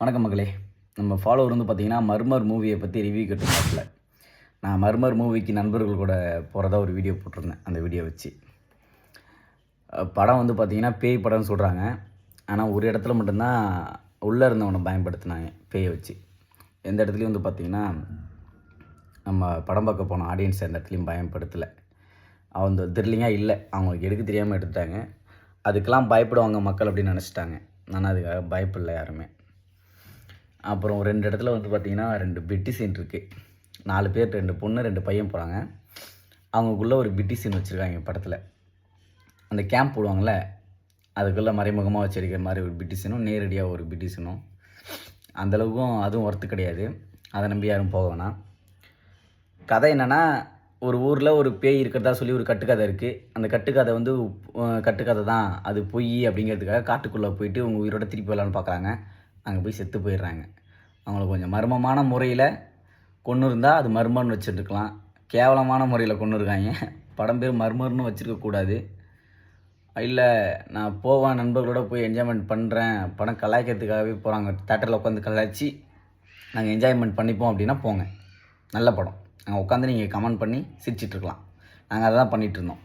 வணக்கம் மகளே. நம்ம ஃபாலோவர் பார்த்தீங்கன்னா மர்மர் மூவியை பற்றி ரிவ்யூ கேட்டிருந்தாப்புல. நான் மர்மர் மூவிக்கு நண்பர்கள் கூட போகிறதா ஒரு வீடியோ போட்டிருந்தேன். அந்த வீடியோ வச்சு படம் பார்த்தீங்கன்னா பேய் படம்னு சொல்கிறாங்க. ஆனால் ஒரு இடத்துல மட்டும்தான் உள்ளே இருந்தவனை பயன்படுத்தினாங்க பேயை வச்சு. எந்த இடத்துலையும் பார்த்தீங்கன்னா நம்ம படம் பார்க்க போன ஆடியன்ஸ் எந்த இடத்துலையும் பயன்படுத்தலை. அவங்க த்ரில்லிங்காக இல்லை, அவங்களுக்கு எடுக்க தெரியாமல் எடுத்துட்டாங்க. அதுக்கெல்லாம் பயப்படுவாங்க மக்கள் அப்படின்னு நினச்சிட்டாங்க. ஆனால் அதுக்காக பயப்படலை யாருமே. அப்புறம் 2 இடத்துல பார்த்தீங்கன்னா 2 பெட்டி சீன் இருக்குது. 4 பேர், 2 பொண்ணு 2 பையன் போகிறாங்க. அவங்களுக்குள்ளே ஒரு பெட்டி சீன் வச்சுருக்காங்க படத்தில். அந்த கேம்ப் போடுவாங்கள்ல, அதுக்குள்ளே மறைமுகமாக வச்சுருக்கிற மாதிரி ஒரு பெட்டி சீனும், நேரடியாக ஒரு பெட்டி சீனும். அந்தளவுக்கும் அதுவும் ஒர்த்து கிடையாது. அதை நம்பி யாரும் போக வேணாம். கதை என்னென்னா, ஒரு ஊரில் ஒரு பேய் இருக்கிறதா சொல்லி ஒரு கட்டுக்கதை இருக்குது. அந்த கட்டுக்கதை கட்டுக்கதை தான், அது பொய் அப்படிங்கிறதுக்காக காட்டுக்குள்ளே போயிட்டு உங்கள் உயிரோட திருப்பி வரலான்னு பார்க்குறாங்க. அங்கே போய் செத்து போயிடுறாங்க. அவங்கள கொஞ்சம் மர்மமான முறையில் கொன்று இருந்தால் அது மர்மர்னு வச்சுருக்கலாம். கேவலமான முறையில் கொன்று இருக்காங்க. படம் பேர் மர்மர்னு வச்சுருக்கக்கூடாது. இல்லை, நான் போவேன் நண்பர்களோட போய் என்ஜாய்மெண்ட் பண்ணுறேன், படம் கலாய்க்கிறதுக்காகவே போகிறாங்க, தேட்டரில் உட்காந்து கலாய்ச்சி நாங்கள் என்ஜாய்மெண்ட் பண்ணிப்போம் அப்படின்னா போங்க. நல்ல படம். அங்கே உட்காந்து நீங்கள் கமெண்ட் பண்ணி சிரிச்சிட்ருக்கலாம். நாங்கள் அதை தான் பண்ணிகிட்ருந்தோம்.